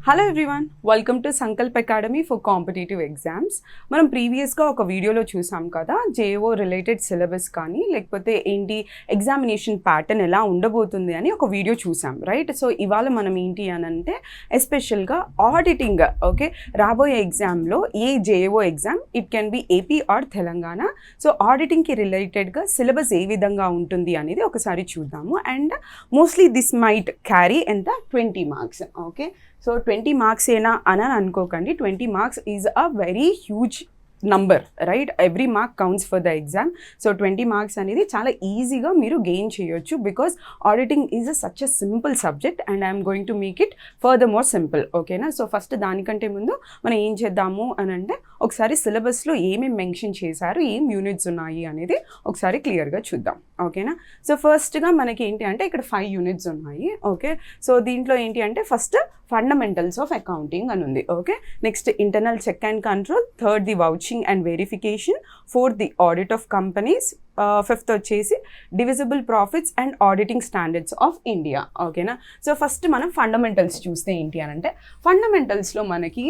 Hello everyone, welcome to Sankalp academy for competitive exams. మనం ప్రీవియస్గా ఒక వీడియోలో చూసాం కదా, జేఓ రిలేటెడ్ సిలబస్ కానీ లేకపోతే ఏంటి ఎగ్జామినేషన్ ప్యాటర్న్ ఎలా ఉండబోతుంది అని ఒక వీడియో చూసాం, రైట్? సో ఇవాళ మనం ఏంటి అని అంటే ఎస్పెషల్గా ఆడిటింగ్, ఓకే, రాబోయే ఎగ్జామ్లో A JO exam, it can be AP or Telangana. So ఆడిటింగ్కి రిలేటెడ్గా సిలబస్ ఏ విధంగా ఉంటుంది అనేది ఒకసారి చూద్దాము. And mostly this might carry ఎంత 20 మార్క్స్, ఓకే. సో 20 మార్క్స్ ఏనా అని అనుకోకండి. 20 marks is a very huge number, right? Every mark counts for the exam. So 20 marks అనేది చాలా ఈజీగా మీరు గెయిన్ చేయొచ్చు, because auditing is such a simple subject and I'm going to make it further more simple, ఓకేనా? So first దానికంటే ముందు మనం ఏం చేద్దాము అని అంటే ఒకసారి సిలబస్లో ఏమేమి మెన్షన్ చేశారు, ఏం యూనిట్స్ ఉన్నాయి అనేది ఒకసారి క్లియర్గా చూద్దాం, ఓకేనా? సో ఫస్ట్గా మనకి ఏంటి అంటే ఇక్కడ 5 యూనిట్స్ ఉన్నాయి, ఓకే. సో దీంట్లో ఏంటి అంటే ఫస్ట్ ఫండమెంటల్స్ ఆఫ్ అకౌంటింగ్ అని ఉంది, okay. Next internal check and control, third the vouching and verification, fourth the audit of companies, fifth వచ్చేసి divisible profits and auditing standards of India, ఓకేనా? So first మనం fundamentals చూస్తే ఏంటి అని అంటే ఫండమెంటల్స్లో మనకి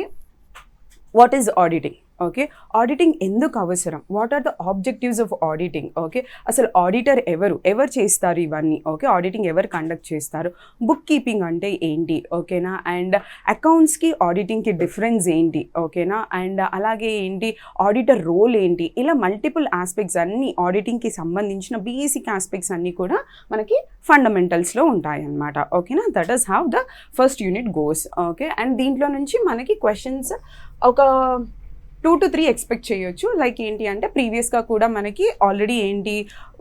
what is auditing, okay, auditing ఎందుకు అవసరం, what are the objectives of auditing, okay, అసలు ఆడిటర్ ఎవరు చేస్తారు ఇవన్నీ, ఓకే, ఆడిటింగ్ ఎవరు కండక్ట్ చేస్తారు, బుక్ కీపింగ్ అంటే ఏంటి, ఓకేనా, అండ్ అకౌంట్స్కి ఆడిటింగ్కి డిఫరెన్స్ ఏంటి, ఓకేనా, అండ్ అలాగే ఏంటి ఆడిటర్ రోల్ ఏంటి, ఇలా మల్టిపుల్ ఆస్పెక్ట్స్ అన్నీ ఆడిటింగ్కి సంబంధించిన బేసిక్ ఆస్పెక్ట్స్ అన్నీ కూడా మనకి ఫండమెంటల్స్లో ఉంటాయి అన్నమాట, ఓకేనా. That is how the first unit goes, okay. And దీంట్లో నుంచి మనకి క్వశ్చన్స్ ఒక 2 to 3 ఎక్స్పెక్ట్ చేయొచ్చు. లైక్ ఏంటి అంటే ప్రీవియస్గా కూడా మనకి ఆల్రెడీ ఏంటి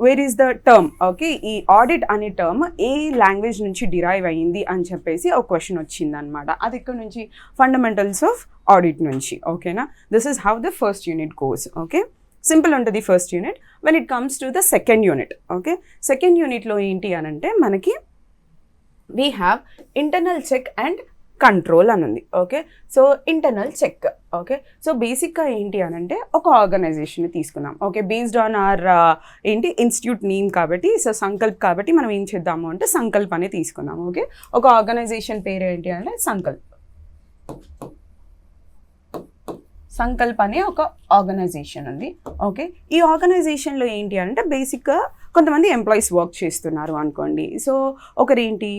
where is the term, okay, ఈ ఆడిట్ అనే టర్మ్ ఏ లాంగ్వేజ్ నుంచి డిరైవ్ అయ్యింది అని చెప్పేసి ఒక క్వశ్చన్ వచ్చిందనమాట. అది ఇక్కడ నుంచి ఫండమెంటల్స్ ఆఫ్ ఆడిట్ నుంచి, ఓకేనా. This is how the first unit goes, okay. Simple ఉంటుంది first unit. When it comes to the second unit, okay, second యూనిట్లో ఏంటి అని అంటే మనకి we have internal check and control అని ఉంది, okay. So internal check, okay. So బేసిక్గా ఏంటి అని అంటే ఒక ఆర్గనైజేషన్ తీసుకుందాం, ఓకే, బేస్డ్ ఆన్ అవర్ ఏంటి ఇన్స్టిట్యూట్ నేమ్ కాబట్టి, సో సంకల్ప్ కాబట్టి మనం ఏం చేద్దాము అంటే సంకల్ప్ అనే తీసుకుందాం, ఓకే. ఒక ఆర్గనైజేషన్ పేరు ఏంటి అంటే సంకల్ప్ అనే ఒక ఆర్గనైజేషన్ ఉంది, ఓకే. ఈ ఆర్గనైజేషన్లో ఏంటి అంటే బేసిక్గా కొంతమంది ఎంప్లాయీస్ వర్క్ చేస్తున్నారు అనుకోండి. సో ఒకరేంటి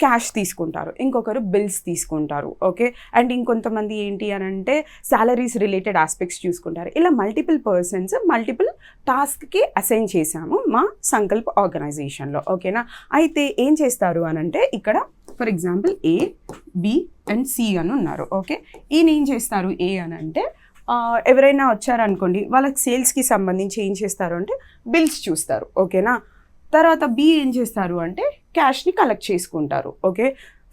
క్యాష్ తీసుకుంటారు, ఇంకొకరు బిల్స్ తీసుకుంటారు, ఓకే. అండ్ ఇంకొంతమంది ఏంటి అని అంటే శాలరీస్ రిలేటెడ్ ఆస్పెక్ట్స్ చూసుకుంటారు. ఇలా మల్టిపుల్ పర్సన్స్ మల్టిపుల్ టాస్క్కి అసైన్ చేశాము మా సంకల్ప్ ఆర్గనైజేషన్లో, ఓకేనా. అయితే ఏం చేస్తారు అని అంటే ఇక్కడ for example A, B and C అని ఉన్నారు, ఓకే. ఈయన ఏం చేస్తారు ఏ అని అంటే ఎవరైనా వచ్చారనుకోండి, వాళ్ళకి సేల్స్కి సంబంధించి ఏం చేస్తారు అంటే బిల్స్ చూస్తారు, ఓకేనా. తర్వాత బి ఏం చేస్తారు అంటే క్యాష్ని కలెక్ట్ చేసుకుంటారు, ఓకే,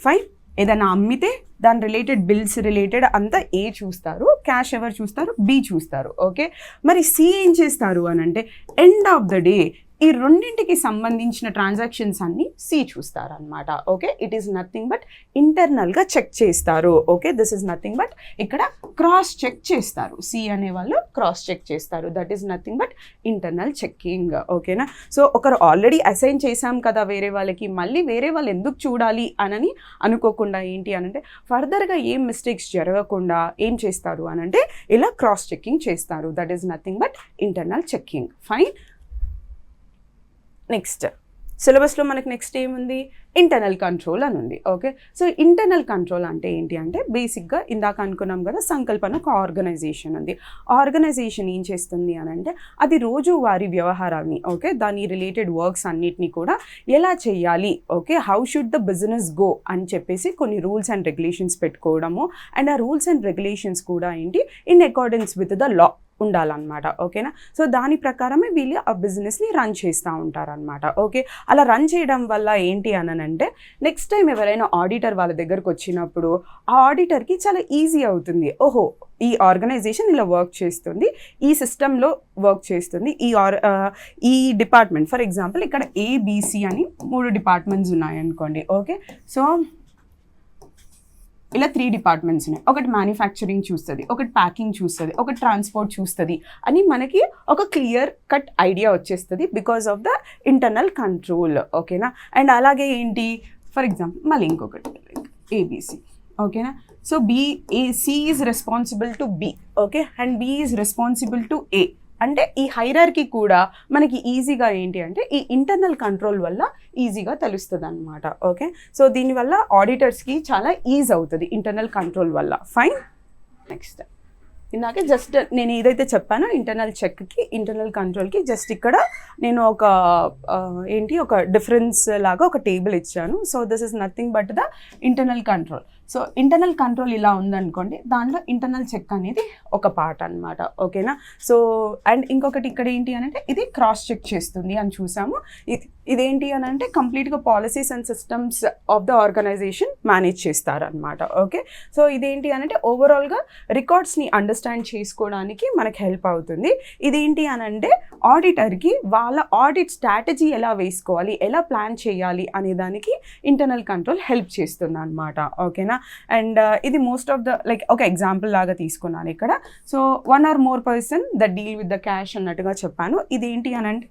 ఫైన్. ఏదైనా అమ్మితే దాని రిలేటెడ్ బిల్స్ రిలేటెడ్ అంతా ఏ చూస్తారు, క్యాష్ ఎవరు చూస్తారు, బి చూస్తారు, ఓకే. మరి సి ఏం చేస్తారు అని అంటే ఎండ్ ఆఫ్ ద డే ఈ రెండింటికి సంబంధించిన ట్రాన్సాక్షన్స్ అన్నీ సి చూస్తారనమాట, okay. It is nothing but ఇంటర్నల్గా చెక్ చేస్తారు, okay. This is nothing but ఇక్కడ క్రాస్ చెక్ చేస్తారు, సి అనే వాళ్ళు క్రాస్ చెక్ చేస్తారు. That is nothing but internal checking, ఓకేనా. సో ఒకరు ఆల్రెడీ అసైన్ చేశాం కదా వేరే వాళ్ళకి, మళ్ళీ వేరే వాళ్ళు ఎందుకు చూడాలి అని అనుకోకుండా ఏంటి అనంటే ఫర్దర్గా ఏం మిస్టేక్స్ జరగకుండా ఏం చేస్తారు అనంటే ఇలా క్రాస్ చెక్కింగ్ చేస్తారు. That is nothing but internal checking, fine. Next సిలబస్లో మనకి నెక్స్ట్ ఏముంది, ఇంటర్నల్ కంట్రోల్ అని ఉంది, ఓకే. సో ఇంటర్నల్ కంట్రోల్ అంటే ఏంటి అంటే బేసిక్గా ఇందాక అనుకున్నాం కదా సంకల్పన ఒక ఆర్గనైజేషన్ ఉంది. ఆర్గనైజేషన్ ఏం చేస్తుంది అని అంటే అది రోజువారీ వ్యవహారాన్ని, ఓకే, దాని రిలేటెడ్ వర్క్స్ అన్నిటినీ కూడా ఎలా చేయాలి, okay, how should the business go అని చెప్పేసి కొన్ని రూల్స్ అండ్ రెగ్యులేషన్స్ పెట్టుకోవడము. అండ్ ఆ రూల్స్ అండ్ రెగ్యులేషన్స్ కూడా ఏంటి in accordance with the law ఉండాలన్నమాట, ఓకేనా. సో దాని ప్రకారమే వీళ్ళు ఆ బిజినెస్ని రన్ చేస్తూ ఉంటారనమాట, ఓకే. అలా రన్ చేయడం వల్ల ఏంటి అని అంటే నెక్స్ట్ టైం ఎవరైనా ఆడిటర్ వాళ్ళ దగ్గరకు వచ్చినప్పుడు ఆ ఆడిటర్కి చాలా ఈజీ అవుతుంది. ఓహో, ఈ ఆర్గనైజేషన్ ఇలా వర్క్ చేస్తుంది, ఈ సిస్టంలో వర్క్ చేస్తుంది, ఈ డిపార్ట్మెంట్ ఫర్ ఎగ్జాంపుల్ ఇక్కడ ఏబిసి అని 3 డిపార్ట్మెంట్స్ ఉన్నాయనుకోండి, ఓకే. సో ఇలా 3 డిపార్ట్మెంట్స్ ఉన్నాయి. ఒకటి మ్యానుఫ్యాక్చరింగ్ చూస్తుంది, ఒకటి ప్యాకింగ్ చూస్తుంది, ఒకటి ట్రాన్స్పోర్ట్ చూస్తుంది అని మనకి ఒక క్లియర్ కట్ ఐడియా వచ్చేస్తుంది because of the internal control, ఓకేనా. అండ్ అలాగే ఏంటి ఫర్ ఎగ్జాంపుల్ మళ్ళీ ఇంకొకటి ఏబిసి, ఓకేనా. So C is responsible to B, okay, and B is responsible to A. అంటే ఈ హైరార్కీ కూడా మనకి ఈజీగా ఏంటి అంటే ఈ ఇంటర్నల్ కంట్రోల్ వల్ల ఈజీగా తెలుస్తుంది అనమాట. ఓకే, సో దీనివల్ల ఆడిటర్స్కి చాలా ఈజీ అవుతుంది ఇంటర్నల్ కంట్రోల్ వల్ల. ఫైన్. నెక్స్ట్ ఇందాకే జస్ట్ నేను ఏదైతే చెప్పానో ఇంటర్నల్ చెక్కి ఇంటర్నల్ కంట్రోల్కి జస్ట్ ఇక్కడ నేను ఒక డిఫరెన్స్ లాగా ఒక టేబుల్ ఇచ్చాను. So this is nothing but the internal control. So internal control ఇలా ఉందనుకోండి, దాంట్లో ఇంటర్నల్ చెక్ అనేది ఒక పార్ట్ అనమాట. ఓకేనా. సో అండ్ ఇంకొకటి ఇక్కడ ఏంటి అని అంటే ఇది క్రాస్ చెక్ చేస్తుంది అని చూసాము. ఇదేంటి అని అంటే కంప్లీట్గా policies and systems of the organization manage చేస్తారనమాట. ఓకే, సో ఇదేంటి అని అంటే ఓవరాల్గా రికార్డ్స్ని అండర్స్టాండ్ చేసుకోవడానికి మనకి హెల్ప్ అవుతుంది. ఇదేంటి అని అంటే ఆడిటర్కి వాళ్ళ ఆడిట్ స్ట్రాటజీ ఎలా వేసుకోవాలి, ఎలా ప్లాన్ చేయాలి అనే దానికి ఇంటర్నల్ కంట్రోల్ హెల్ప్ చేస్తుంది అనమాట. ఓకేనా. అండ్ ఇది మోస్ట్ ఆఫ్ ద లైక్ ఒక ఎగ్జాంపుల్ లాగా తీసుకున్నాను ఇక్కడ. So 1 or more person that deal with the cash అన్నట్టుగా చెప్పాను. ఇది ఏంటి అని అంటే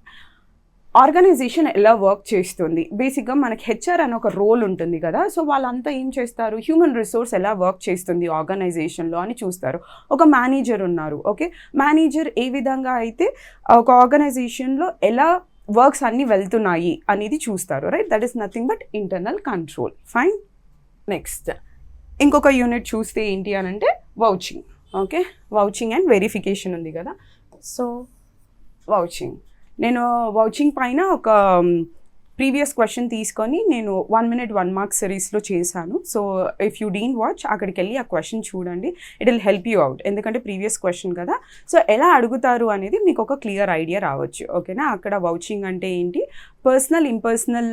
ఆర్గనైజేషన్ ఎలా వర్క్ చేస్తుంది. బేసిక్గా మనకి హెచ్ఆర్ అని ఒక రోల్ ఉంటుంది కదా. సో వాళ్ళంతా ఏం చేస్తారు, హ్యూమన్ రిసోర్స్ ఎలా వర్క్ చేస్తుంది ఆర్గనైజేషన్లో అని చూస్తారు. ఒక మేనేజర్ ఉన్నారు. ఓకే, మేనేజర్ ఏ విధంగా అయితే ఒక ఆర్గనైజేషన్లో ఎలా వర్క్స్ అన్నీ వెళ్తున్నాయి అనేది చూస్తారు. Right, that is nothing but internal control. Fine. Next ఇంకొక యూనిట్ చూస్తే ఏంటి అని అంటే వౌచింగ్. ఓకే, వౌచింగ్ అండ్ వెరిఫికేషన్ ఉంది కదా. సో వౌచింగ్, నేను వౌచింగ్ పైన ఒక ప్రీవియస్ క్వశ్చన్ తీసుకొని నేను 1 minute 1 mark సిరీస్లో చేశాను. So if you didn't watch అక్కడికి వెళ్ళి ఆ క్వశ్చన్ చూడండి, it will help you out. ఎందుకంటే ప్రీవియస్ క్వశ్చన్ కదా. సో ఎలా అడుగుతారు అనేది మీకు ఒక క్లియర్ ఐడియా రావచ్చు. ఓకేనా. అక్కడ వౌచింగ్ అంటే ఏంటి, పర్సనల్ ఇంపర్సనల్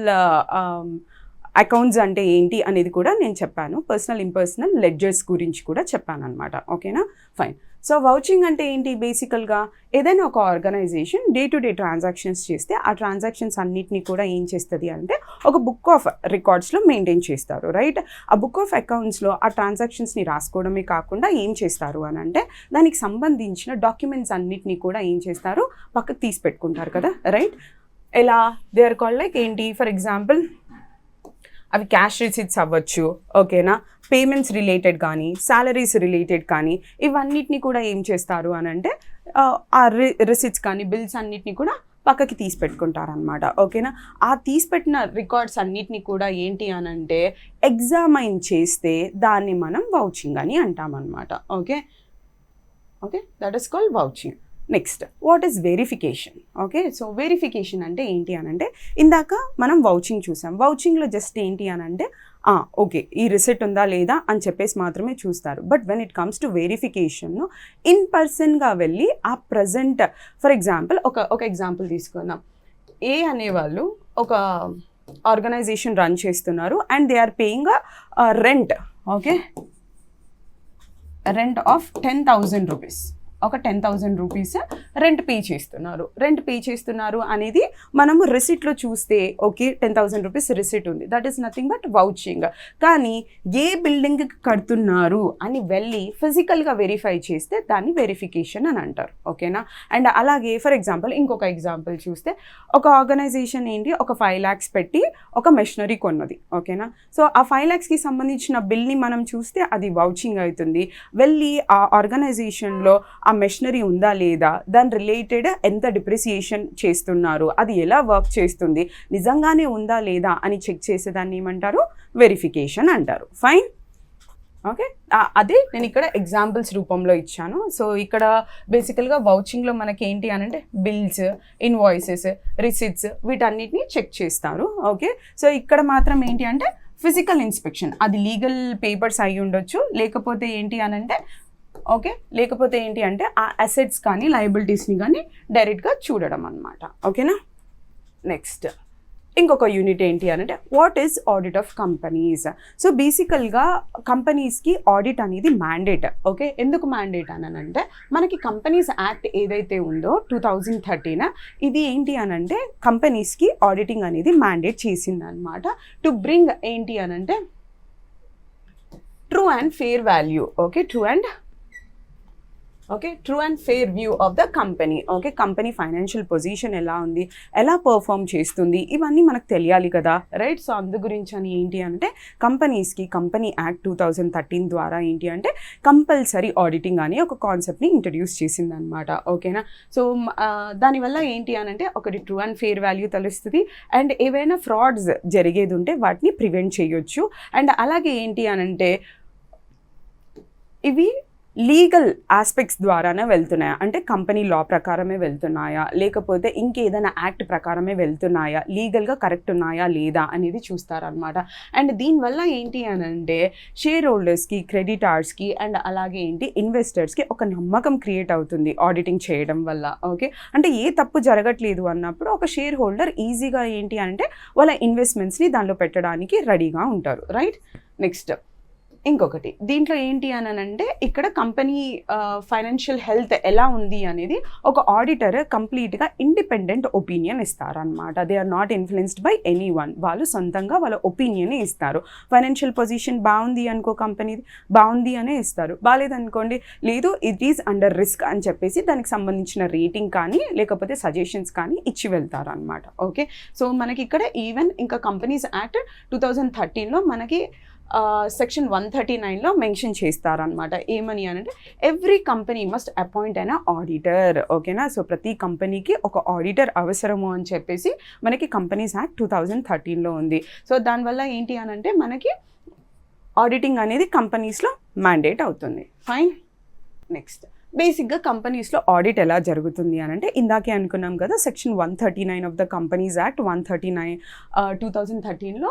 అకౌంట్స్ అంటే ఏంటి అనేది కూడా నేను చెప్పాను. పర్సనల్ ఇంపర్సనల్ లెడ్జర్స్ గురించి కూడా చెప్పాను అనమాట. ఓకేనా. ఫైన్. సో వౌచింగ్ అంటే ఏంటి, బేసికల్గా ఏదైనా ఒక organization day to day transactions చేస్తే ఆ ట్రాన్సాక్షన్స్ అన్నిటినీ కూడా ఏం చేస్తుంది అంటే ఒక బుక్ ఆఫ్ రికార్డ్స్లో మెయింటైన్ చేస్తారు. రైట్, ఆ బుక్ ఆఫ్ అకౌంట్స్లో ఆ ట్రాన్సాక్షన్స్ని రాసుకోవడమే కాకుండా ఏం చేస్తారు అని అంటే దానికి సంబంధించిన డాక్యుమెంట్స్ అన్నిటినీ కూడా ఏం చేస్తారు, పక్కకు తీసి పెట్టుకుంటారు కదా. రైట్, ఎలా దే ఆర్ కాల్డ్ లైక్ ఏంటి, ఫర్ ఎగ్జాంపుల్ అవి క్యాష్ రిసిట్స్ అవ్వచ్చు. ఓకేనా, పేమెంట్స్ రిలేటెడ్ కానీ శాలరీస్ రిలేటెడ్ కానీ ఇవన్నిటిని కూడా ఏం చేస్తారు అని అంటే ఆ రిసిట్స్ కానీ బిల్స్ అన్నిటిని కూడా పక్కకి తీసి పెట్టుకుంటారనమాట. ఓకేనా. ఆ తీసిపెట్టిన రికార్డ్స్ అన్నిటిని కూడా ఏంటి అని అంటే ఎగ్జామైన్ చేస్తే దాన్ని మనం వౌచింగ్ అని అంటామన్నమాట. Okay, okay, that is called vouching. Next what is verification. Okay, so verification అంటే ఏంటి అని అంటే ఇందాక మనం వౌచింగ్ చూసాం. వౌచింగ్లో జస్ట్ ఏంటి అని అంటే ఓకే ఈ రిసిట్ ఉందా లేదా అని చెప్పేసి మాత్రమే చూస్తారు. But when it comes to verification in పర్సన్గా వెళ్ళి ఆ ప్రజెంట్, ఫర్ ఎగ్జాంపుల్ ఒక ఎగ్జాంపుల్ తీసుకుందాం. ఏ అనేవాళ్ళు ఒక ఆర్గనైజేషన్ రన్ చేస్తున్నారు and they are paying rent. Okay, rent of 10,000 rupees. ఒక 10,000 rupees రెంట్ పే చేస్తున్నారు అనేది మనము రిసిట్లో చూస్తే ఓకే 10,000 rupees రిసిట్ ఉంది, దట్ ఈస్ నథింగ్ బట్ వౌచింగ్. కానీ ఏ బిల్డింగ్కి కడుతున్నారు అని వెళ్ళి ఫిజికల్గా వెరిఫై చేస్తే దాన్ని వెరిఫికేషన్ అని అంటారు. ఓకేనా. అండ్ అలాగే ఫర్ ఎగ్జాంపుల్ ఇంకొక ఎగ్జాంపుల్ చూస్తే ఒక ఆర్గనైజేషన్ ఏంటి ఒక 5 lakhs పెట్టి ఒక మెషినరీ కొన్నది. ఓకేనా. సో ఆ 5 lakhsకి సంబంధించిన బిల్ని మనం చూస్తే అది వౌచింగ్ అవుతుంది. వెళ్ళి ఆ ఆర్గనైజేషన్లో ఆ మెషినరీ ఉందా లేదా, దాని రిలేటెడ్ ఎంత డిప్రిసియేషన్ చేస్తున్నారు, అది ఎలా వర్క్ చేస్తుంది, నిజంగానే ఉందా లేదా అని చెక్ చేసేదాన్ని ఏమంటారు, వెరిఫికేషన్ అంటారు. ఫైన్. ఓకే, అదే నేను ఇక్కడ ఎగ్జాంపుల్స్ రూపంలో ఇచ్చాను. సో ఇక్కడ బేసికల్గా వౌచింగ్లో మనకి ఏంటి అని అంటే బిల్స్, ఇన్వాయిసెస్, రిసిట్స్ వీటన్నిటిని చెక్ చేస్తారు. ఓకే, సో ఇక్కడ మాత్రం ఏంటి అంటే ఫిజికల్ ఇన్స్పెక్షన్, అది లీగల్ పేపర్స్ అయి ఉండొచ్చు, లేకపోతే ఏంటి అని అంటే ఓకే, లేకపోతే ఏంటి అంటే ఆ అసెట్స్ కానీ లయబిలిటీస్ని కానీ డైరెక్ట్గా చూడడం అనమాట. ఓకేనా. నెక్స్ట్ ఇంకొక యూనిట్ ఏంటి అంటే what is audit of companies. So బేసికల్గా కంపెనీస్కి ఆడిట్ అనేది మ్యాండేట్. ఓకే, ఎందుకు మ్యాండేట్ అని అంటే మనకి కంపెనీస్ యాక్ట్ ఏదైతే ఉందో 2013 ఇది ఏంటి అని అంటే కంపెనీస్కి ఆడిటింగ్ అనేది మ్యాండేట్ చేసింది అనమాట. టు బ్రింగ్ ఏంటి అని అంటే true and fair value. Okay, true and okay, true and fair view of the company. Okay, company financial position ఎలా ఉంది, ఎలా పర్ఫామ్ చేస్తుంది, ఇవన్నీ మనకు తెలియాలి కదా, రైట్. సో అందు గురించి అని ఏంటి అంటే కంపెనీస్కి కంపెనీ యాక్ట్ 2013 ద్వారా ఏంటి అంటే కంపల్సరీ ఆడిటింగ్ అని ఒక కాన్సెప్ట్ని ఇంట్రడ్యూస్ చేసిందనమాట. ఓకేనా. సో దానివల్ల ఏంటి అని అంటే ఒకటి ట్రూ అండ్ ఫెయిర్ వాల్యూ తెలుస్తుంది, అండ్ ఏవైనా ఫ్రాడ్స్ జరిగేది ఉంటే వాటిని ప్రివెంట్ చేయొచ్చు. అండ్ అలాగే ఏంటి అని అంటే ఇవి లీగల్ ఆస్పెక్ట్స్ ద్వారానే వెళ్తున్నాయా అంటే కంపెనీ లా ప్రకారమే వెళ్తున్నాయా, లేకపోతే ఇంకేదైనా యాక్ట్ ప్రకారమే వెళ్తున్నాయా, లీగల్గా కరెక్ట్ ఉన్నాయా లేదా అనేది చూస్తారనమాట. అండ్ దీనివల్ల ఏంటి అని అంటే షేర్ హోల్డర్స్కి, క్రెడిటార్స్కి అండ్ అలాగే ఏంటి ఇన్వెస్టర్స్కి ఒక నమ్మకం క్రియేట్ అవుతుంది ఆడిటింగ్ చేయడం వల్ల. ఓకే, అంటే ఏ తప్పు జరగట్లేదు అన్నప్పుడు ఒక షేర్ హోల్డర్ ఈజీగా ఏంటి అంటే వాళ్ళ ఇన్వెస్ట్మెంట్స్ని దానిలో పెట్టడానికి రెడీగా ఉంటారు, రైట్. నెక్స్ట్ ఇంకొకటి దీంట్లో ఏంటి అని అంటే ఇక్కడ కంపెనీ ఫైనాన్షియల్ హెల్త్ ఎలా ఉంది అనేది ఒక ఆడిటర్ కంప్లీట్గా ఇండిపెండెంట్ ఒపీనియన్ ఇస్తారనమాట. They are not influenced by any one. వాళ్ళు సొంతంగా వాళ్ళ ఒపీనియన్ ఇస్తారు. ఫైనాన్షియల్ పొజిషన్ బాగుంది అనుకో, కంపెనీది బాగుంది అనే ఇస్తారు. బాగాలేదనుకోండి, లేదు ఇట్ ఈజ్ అండర్ రిస్క్ అని చెప్పేసి దానికి సంబంధించిన రేటింగ్ కానీ లేకపోతే సజెషన్స్ కానీ ఇచ్చి వెళ్తారు అనమాట. ఓకే, సో మనకి ఇక్కడ ఈవెన్ ఇంకా కంపెనీస్ యాక్ట్ 2013లో మనకి సెక్షన్ 139లో మెన్షన్ చేస్తారనమాట. ఏమని అంటే ఎవ్రీ కంపెనీ మస్ట్ అపాయింట్ అయిన ఆడిటర్. ఓకేనా. సో ప్రతి కంపెనీకి ఒక ఆడిటర్ అవసరము అని చెప్పేసి మనకి కంపెనీస్ యాక్ట్ 2013లో ఉంది. సో దానివల్ల ఏంటి అని అంటే మనకి ఆడిటింగ్ అనేది కంపెనీస్లో మ్యాండేట్ అవుతుంది. ఫైన్. నెక్స్ట్ బేసిక్గా కంపెనీస్లో ఆడిట్ ఎలా జరుగుతుంది అని అంటే ఇందాకే అనుకున్నాం కదా, section 139 of the companies act 139 2013లో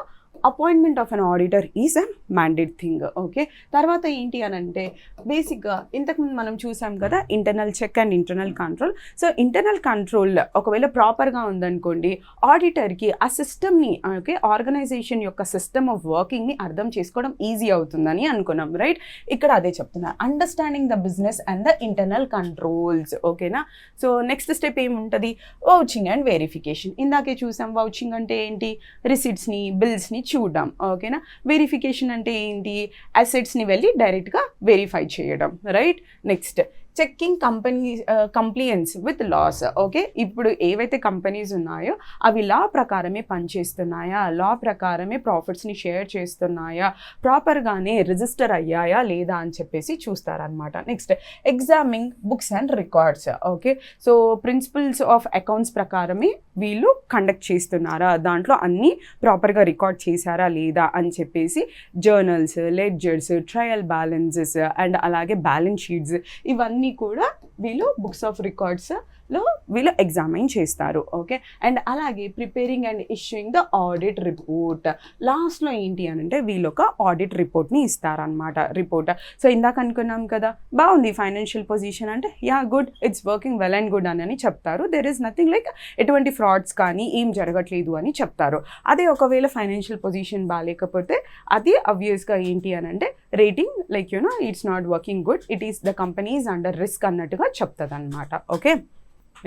appointment of an auditor is a mandate thing. Okay, తర్వాత ఏంటి అని అంటే బేసిక్గా ఇంతకుముందు మనం చూసాం కదా internal check and internal control. So internal control ఒకవేళ ప్రాపర్గా ఉందనుకోండి, ఆడిటర్కి ఆ సిస్టమ్ని, ఓకే, ఆర్గనైజేషన్ యొక్క సిస్టమ్ ఆఫ్ వర్కింగ్ని అర్థం చేసుకోవడం ఈజీ అవుతుందని అనుకున్నాం, రైట్. ఇక్కడ అదే చెప్తున్నారు, understanding the business and the internal controls. ఓకేనా. సో నెక్స్ట్ స్టెప్ ఏముంటుంది, వౌచింగ్ అండ్ వెరిఫికేషన్. ఇందాకే చూసాం వౌచింగ్ అంటే ఏంటి, రిసిట్స్ని, బిల్స్ని చూడడం. ఓకేనా. వెరిఫికేషన్ అంటే ఏంటి, అసెట్స్ని వెళ్ళి డైరెక్ట్గా వెరిఫై చేయడం, right. Next checking company compliance with laws. Okay, ఇప్పుడు ఏవైతే కంపెనీస్ ఉన్నాయో అవి లా ప్రకారమే పనిచేస్తున్నాయా, లా ప్రకారమే ప్రాఫిట్స్ని షేర్ చేస్తున్నాయా, ప్రాపర్గానే రిజిస్టర్ అయ్యాయా లేదా అని చెప్పేసి చూస్తారనమాట. Next examining books and records. Okay, so principles of accounts ప్రకారమే వీళ్ళు కండక్ట్ చేస్తున్నారా, దాంట్లో అన్నీ ప్రాపర్గా రికార్డ్ చేశారా లేదా అని చెప్పేసి journals, ledgers, trial balances and అలాగే బ్యాలెన్స్ షీట్స్ ఇవన్నీ కూడా వీళ్ళు బుక్స్ ఆఫ్ రికార్డ్స్లో వీళ్ళు ఎగ్జామైన్ చేస్తారు. ఓకే, అండ్ అలాగే preparing and issuing the audit report. లాస్ట్లో ఏంటి అని అంటే వీళ్ళు ఒక ఆడిట్ రిపోర్ట్ని ఇస్తారనమాట. రిపోర్ట్. సో ఇందాక అనుకున్నాం కదా బాగుంది ఫైనాన్షియల్ పొజిషన్ అంటే yeah good, it's working well and good అని చెప్తారు. దెర్ ఈస్ నథింగ్ లైక్ ఎటువంటి ఫ్రాడ్స్ కానీ ఏం జరగట్లేదు అని చెప్తారు. అదే ఒకవేళ ఫైనాన్షియల్ పొజిషన్ బాగాలేకపోతే అది అబ్వియస్గా ఏంటి అని అంటే rating like you know it's not working good, it is the company is under risk అన్నట్టుగా చెప్తుంది అనమాట. ఓకే,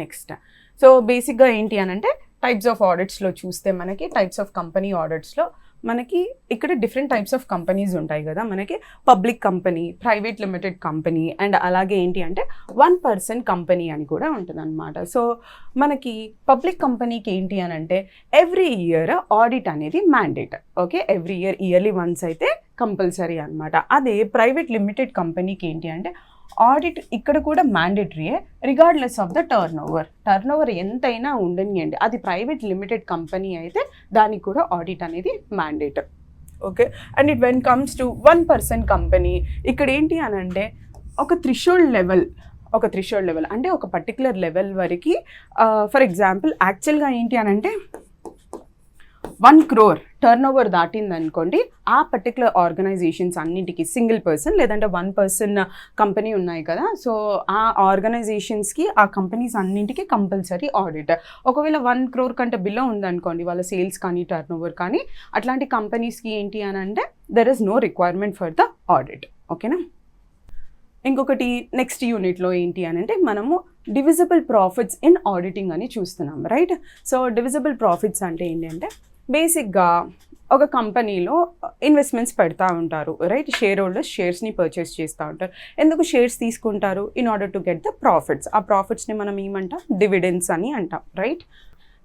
నెక్స్ట్ సో బేసిక్గా ఏంటి అని అంటే టైప్స్ ఆఫ్ ఆడిట్స్లో చూస్తే మనకి టైప్స్ ఆఫ్ కంపెనీ ఆడిట్స్లో మనకి ఇక్కడ డిఫరెంట్ టైప్స్ ఆఫ్ కంపెనీస్ ఉంటాయి కదా. మనకి public company, private limited company and అలాగే ఏంటి అంటే 1% కంపెనీ అని కూడా ఉంటుంది అనమాట. సో మనకి పబ్లిక్ కంపెనీకి ఏంటి అని అంటే ఎవ్రీ ఇయర్ ఆడిట్ అనేది mandate. Okay, every year yearly once అయితే కంపల్సరీ అనమాట. అదే ప్రైవేట్ లిమిటెడ్ కంపెనీకి ఏంటి అంటే ఆడిట్ ఇక్కడ కూడా మ్యాండేటరీయే రిగార్డ్లెస్ ఆఫ్ ద టర్నోవర్ ఎంతైనా ఉండనియండి. అది ప్రైవేట్ లిమిటెడ్ కంపెనీ అయితే దానికి కూడా ఆడిట్ అనేది mandate. Okay, and it when comes to 1% company ఇక్కడ ఏంటి అని అంటే ఒక థ్రెషోల్డ్ లెవెల్ అంటే ఒక పర్టికులర్ లెవెల్ వరకు ఫర్ ఎగ్జాంపుల్ యాక్చువల్గా ఏంటి అని అంటే 1 crore టర్నోవర్ దాటింది అనుకోండి, ఆ పర్టికులర్ ఆర్గనైజేషన్స్ అన్నింటికి సింగిల్ పర్సన్ లేదంటే 1% కంపెనీ ఉన్నాయి కదా, సో ఆ ఆర్గనైజేషన్స్కి ఆ కంపెనీస్ అన్నింటికి కంపల్సరీ ఆడిట్. ఒకవేళ 1 crore కంటే బిలో ఉందనుకోండి వాళ్ళ సేల్స్ కానీ టర్నోవర్ కానీ, అట్లాంటి కంపెనీస్కి ఏంటి అని అంటే there is no requirement for the audit. ఓకేనా. ఇంకొకటి నెక్స్ట్ యూనిట్లో ఏంటి అని అంటే మనము డివిజిబుల్ ప్రాఫిట్స్ ఇన్ ఆడిటింగ్ అని చూస్తున్నాం, రైట్. సో డివిజిబుల్ ప్రాఫిట్స్ అంటే ఏంటి అంటే బేసిక్గా ఒక కంపెనీలో ఇన్వెస్ట్మెంట్స్ పెడతా ఉంటారు, రైట్? షేర్ హోల్డర్స్ షేర్స్ని పర్చేస్ చేస్తూ ఉంటారు. ఎందుకు షేర్స్ తీసుకుంటారు? In order to get the profits. ఆ ప్రాఫిట్స్ని మనం ఏమంటాం? డివిడెండ్స్ అని అంటాం, రైట్?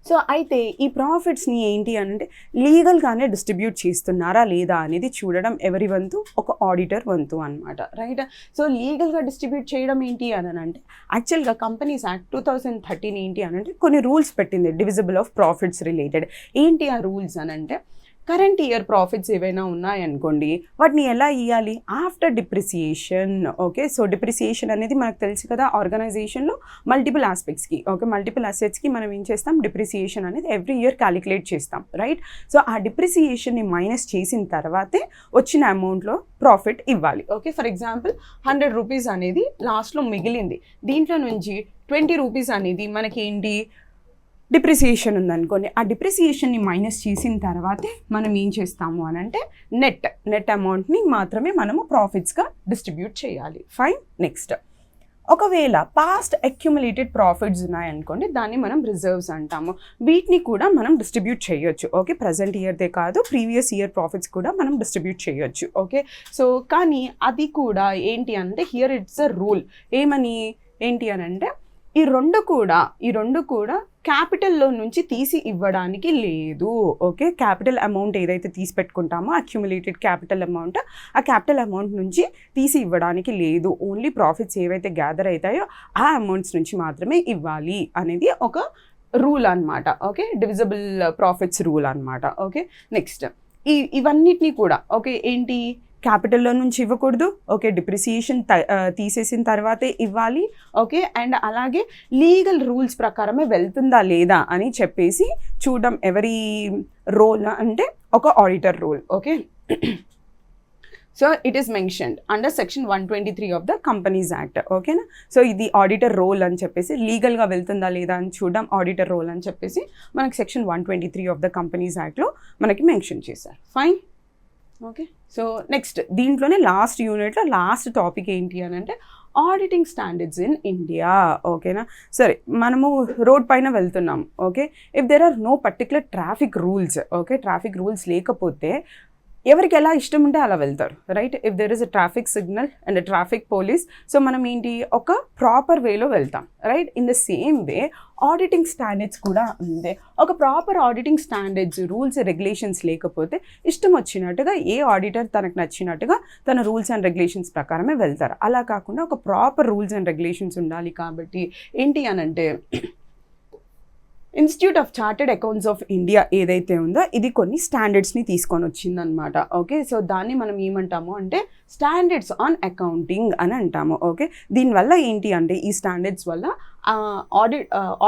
సో అయితే ఈ ప్రాఫిట్స్ని ఏంటి అంటే లీగల్గానే డిస్ట్రిబ్యూట్ చేస్తున్నారా లేదా అనేది చూడడం ఎవరి వంతు? ఒక ఆడిటర్ వంతు అనమాట, రైట్? సో లీగల్గా డిస్ట్రిబ్యూట్ చేయడం ఏంటి అని అంటే యాక్చువల్గా కంపెనీస్ యాక్ట్ 2013 ఏంటి అని అంటే కొన్ని రూల్స్ పెట్టింది డివిజిబుల్ ఆఫ్ ప్రాఫిట్స్ రిలేటెడ్. ఏంటి ఆ రూల్స్ అని అంటే కరెంట్ ఇయర్ ప్రాఫిట్స్ ఏవైనా ఉన్నాయనుకోండి, వాటిని ఎలా ఇవ్వాలి? After depreciation. Okay, so depreciation అనేది మనకు తెలుసు కదా, ఆర్గనైజేషన్లో మల్టిపుల్ ఆస్పెక్ట్స్కి, ఓకే, మల్టిపుల్ అసెట్స్కి మనం ఏం చేస్తాం? డిప్రిసియేషన్ అనేది ఎవ్రీ ఇయర్ క్యాలిక్యులేట్ చేస్తాం, రైట్? సో ఆ డిప్రిసియేషన్ని మైనస్ చేసిన తర్వాతే వచ్చిన అమౌంట్లో ప్రాఫిట్ ఇవ్వాలి. ఓకే, ఫర్ ఎగ్జాంపుల్ 100 రూపీస్ అనేది లాస్ట్లో మిగిలింది, దీంట్లో నుంచి 20 రూపీస్ అనేది మనకి ఏంటి? డిప్రిసియేషన్ ఉందనుకోండి, ఆ డిప్రిసియేషన్ని మైనస్ చేసిన తర్వాతే మనం ఏం చేస్తాము అని అంటే నెట్ అమౌంట్ని మాత్రమే మనము ప్రాఫిట్స్గా డిస్ట్రిబ్యూట్ చేయాలి. ఫైన్. నెక్స్ట్, ఒకవేళ పాస్ట్ అక్యుములేటెడ్ ప్రాఫిట్స్ ఉన్నాయనుకోండి, దాన్ని మనం రిజర్వ్స్ అంటాము. వీటిని కూడా మనం డిస్ట్రిబ్యూట్ చేయొచ్చు. ఓకే, ప్రజెంట్ ఇయర్దే కాదు, ప్రీవియస్ ఇయర్ ప్రాఫిట్స్ కూడా మనం డిస్ట్రిబ్యూట్ చేయొచ్చు. ఓకే, సో కానీ అది కూడా ఏంటి అంటే హియర్ ఇట్స్ అ రూల్. ఏంటి అని అంటే ఈ రెండు కూడా క్యాపిటల్లో నుంచి తీసి ఇవ్వడానికి లేదు. ఓకే, క్యాపిటల్ అమౌంట్ ఏదైతే తీసి పెట్టుకుంటామో అక్యుములేటెడ్ క్యాపిటల్ అమౌంట్, ఆ క్యాపిటల్ అమౌంట్ నుంచి తీసి ఇవ్వడానికి లేదు. ఓన్లీ ప్రాఫిట్స్ ఏవైతే గ్యాదర్ అవుతాయో ఆ అమౌంట్స్ నుంచి మాత్రమే ఇవ్వాలి అనేది ఒక రూల్ అనమాట. ఓకే, డివిజిబుల్ ప్రాఫిట్స్ రూల్ అనమాట. ఓకే, నెక్స్ట్ ఇవన్నిటిని కూడా ఓకే ఏంటి క్యాపిటల్లో నుంచి ఇవ్వకూడదు. ఓకే, డిప్రిసియేషన్ తీసేసిన తర్వాతే ఇవ్వాలి. ఓకే, అండ్ అలాగే లీగల్ రూల్స్ ప్రకారమే వెళ్తుందా లేదా అని చెప్పేసి చూడడం ఎవరి రోల్ అంటే ఒక auditor role. Okay, so it is mentioned under section 123 of the companies act. ఓకేనా, సో ఇది ఆడిటర్ రోల్ అని చెప్పేసి లీగల్గా వెళ్తుందా లేదా అని చూడడం ఆడిటర్ రోల్ అని చెప్పేసి మనకి సెక్షన్ 123 ఆఫ్ ద కంపెనీస్ యాక్ట్లో మనకి మెన్షన్ చేశారు. ఫైన్. ఓకే, సో నెక్స్ట్ దీంట్లోనే లాస్ట్ యూనిట్లో లాస్ట్ టాపిక్ ఏంటి అని అంటే ఆడిటింగ్ స్టాండర్డ్స్ ఇన్ ఇండియా. ఓకేనా, సరే మనము రోడ్ పైన వెళ్తున్నాం. Okay, if there are no particular traffic rules, okay, traffic rules లేకపోతే ఎవరికి ఎలా ఇష్టం ఉంటే అలా వెళ్తారు, right? If there is a traffic signal and traffic police, so మనం ఏంటి ఒక ప్రాపర్ వేలో వెళ్తాం, right? In the same way auditing standards కూడా ఉంది. ఒక proper auditing standards rules regulations లేకపోతే ఇష్టం వచ్చినట్టుగా ఏ ఆడిటర్ తనకు నచ్చినట్టుగా తన రూల్స్ అండ్ రెగ్యులేషన్స్ ప్రకారమే వెళ్తారు. అలా కాకుండా ఒక ప్రాపర్ రూల్స్ అండ్ రెగ్యులేషన్స్ ఉండాలి. కాబట్టి ఏంటి అని అంటే institute of chartered accounts of India ఏదైతే ఉందో ఇది కొన్ని స్టాండర్డ్స్ని తీసుకొని వచ్చిందనమాట. ఓకే, సో దాన్ని మనం ఏమంటాము అంటే స్టాండర్డ్స్ ఆన్ అకౌంటింగ్ అని అంటాము. ఓకే, దీనివల్ల ఏంటి అంటే ఈ స్టాండర్డ్స్ వల్ల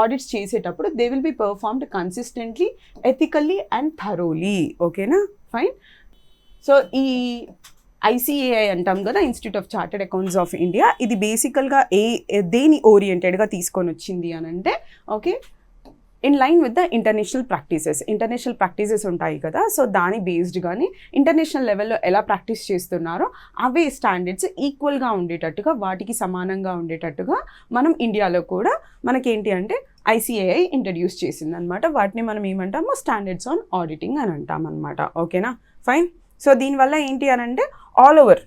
ఆడిట్స్ చేసేటప్పుడు they will be performed consistently, ethically and thoroughly. ఓకేనా, ఫైన్. సో ఈ ICAI అంటాం కదా, institute of chartered accounts of India, ఇది బేసికల్గా దేని ఓరియంటెడ్గా తీసుకొని వచ్చింది అని అంటే okay in line with the international practices ఉంటాయి కదా, సో దాని బేస్డ్గాని ఇంటర్నేషనల్ లెవెల్లో ఎలా ప్రాక్టీస్ చేస్తున్నారో అవే స్టాండర్డ్స్ ఈక్వల్గా ఉండేటట్టుగా, వాటికి సమానంగా ఉండేటట్టుగా మనం ఇండియాలో కూడా మనకేంటి అంటే ICAI ఇంట్రడ్యూస్ చేసింది అనమాట. వాటిని మనం ఏమంటాము స్టాండర్డ్స్ ఆన్ ఆడిటింగ్ అని అంటాం అనమాట. ఓకేనా, ఫైన్. సో దీనివల్ల ఏంటి అని అంటే ఆల్ ఓవర్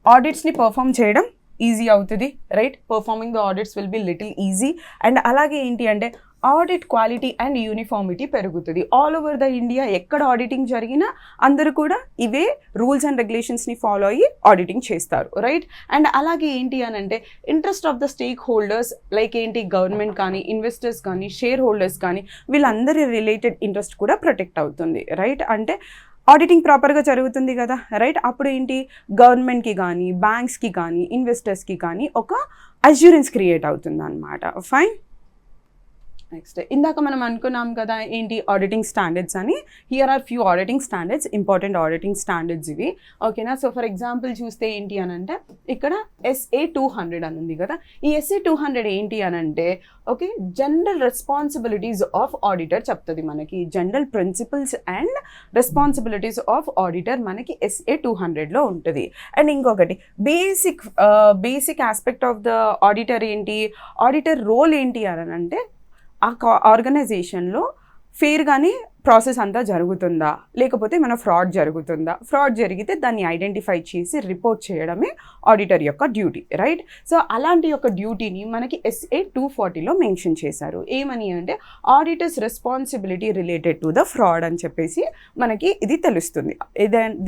ఆడిట్స్ని పర్ఫామ్ చేయడం ఈజీ అవుతుంది, right? Performing the audits will be little easy. And అలాగే ఏంటి అంటే ఆడిట్ క్వాలిటీ అండ్ యూనిఫార్మిటీ పెరుగుతుంది. ఆల్ ఓవర్ ద ఇండియా ఎక్కడ ఆడిటింగ్ జరిగినా అందరూ కూడా ఇవే రూల్స్ అండ్ రెగ్యులేషన్స్ని ఫాలో అయ్యి ఆడిటింగ్ చేస్తారు, రైట్? అండ్ అలాగే ఏంటి అని అంటే interest of the stake holders like ఏంటి గవర్నమెంట్ కానీ, ఇన్వెస్టర్స్ కానీ, షేర్ హోల్డర్స్ కానీ, వీళ్ళందరి రిలేటెడ్ ఇంట్రెస్ట్ కూడా ప్రొటెక్ట్ అవుతుంది, రైట్? అంటే ఆడిటింగ్ ప్రాపర్గా జరుగుతుంది కదా, రైట్? అప్పుడు ఏంటి గవర్నమెంట్కి కానీ, బ్యాంక్స్కి కానీ, ఇన్వెస్టర్స్కి కానీ ఒక అష్యూరెన్స్ క్రియేట్ అవుతుంది అనమాట. ఫైన్. నెక్స్ట్ ఇందాక మనం అనుకున్నాం కదా ఏంటి ఆడిటింగ్ స్టాండర్డ్స్ అని. Here are few auditing standards, important auditing standards ఇవి. ఓకేనా, సో ఫర్ ఎగ్జాంపుల్ చూస్తే ఏంటి అని అంటే ఇక్కడ SA 200 అని ఉంది కదా. ఈ SA 200 ఏంటి అని అంటే okay general responsibilities of auditor చెప్తుంది మనకి. General principles and responsibilities of auditor మనకి SA 200లో ఉంటుంది. అండ్ ఇంకొకటి basic aspect of the auditor ఏంటి, ఆడిటర్ రోల్ ఏంటి అని అంటే ఆ ఆర్గనైజేషన్లో ఫెయిర్గానే ప్రాసెస్ అంతా జరుగుతుందా, లేకపోతే మన ఫ్రాడ్ జరుగుతుందా, ఫ్రాడ్ జరిగితే దాన్ని ఐడెంటిఫై చేసి రిపోర్ట్ చేయడమే ఆడిటర్ యొక్క డ్యూటీ, రైట్? సో అలాంటి యొక్క డ్యూటీని మనకి SA 240లో మెన్షన్ చేశారు. ఏమని అంటే auditors responsibility related to the fraud అని చెప్పేసి మనకి ఇది తెలుస్తుంది.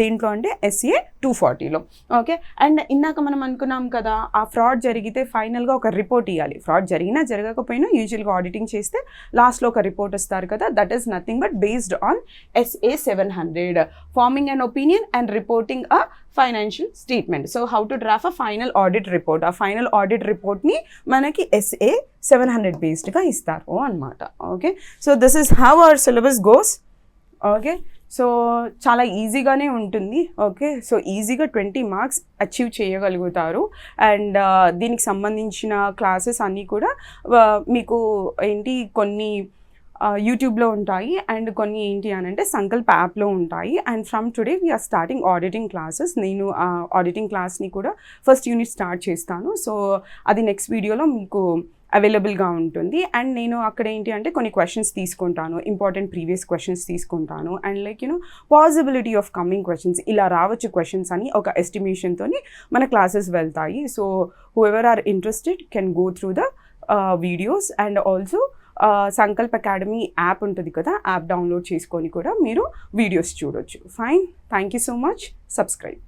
దేంట్లో అంటే SA 240లో. ఓకే, అండ్ ఇందాక మనం అనుకున్నాం కదా, ఆ ఫ్రాడ్ జరిగితే ఫైనల్గా ఒక రిపోర్ట్ ఇవ్వాలి. ఫ్రాడ్ జరిగినా జరగకపోయినా యూజువల్గా ఆడిటింగ్ చేస్తే లాస్ట్లో ఒక రిపోర్ట్ ఇస్తారు కదా, that is nothing but based on SA 700, forming an opinion and reporting a financial statement. So how to draft a final audit report. A final audit report ni manaki SA 700 based ga istaru annamata. Okay, so this is how our syllabus goes. Okay, so చాలా ఈజీగానే ఉంటుంది. Okay, so ఈజీగా 20 marks achieve చేయగలుగుతారు. And దీనికి సంబంధించిన classes అన్నీ కూడా మీకు ఏంటి కొన్ని యూట్యూబ్లో ఉంటాయి అండ్ కొన్ని ఏంటి అని అంటే సంకల్ప్ యాప్లో ఉంటాయి. And from today we're starting auditing classes. నేను ఆ ఆడిటింగ్ క్లాస్ని కూడా ఫస్ట్ యూనిట్ స్టార్ట్ చేస్తాను. సో అది నెక్స్ట్ వీడియోలో మీకు అవైలబుల్గా ఉంటుంది. అండ్ నేను అక్కడ ఏంటి అంటే కొన్ని క్వశ్చన్స్ తీసుకుంటాను, ఇంపార్టెంట్ ప్రీవియస్ క్వశ్చన్స్ తీసుకుంటాను. And like possibility of coming questions, ఇలా రావచ్చు క్వశ్చన్స్ అని ఒక ఎస్టిమేషన్తో మన క్లాసెస్ వెళ్తాయి. So whoever are interested can go through the videos. And also Sankalp academy app ఉంటుంది కదా, యాప్ డౌన్లోడ్ చేసుకొని కూడా మీరు వీడియోస్ చూడొచ్చు. Fine, thank you so much. Subscribe.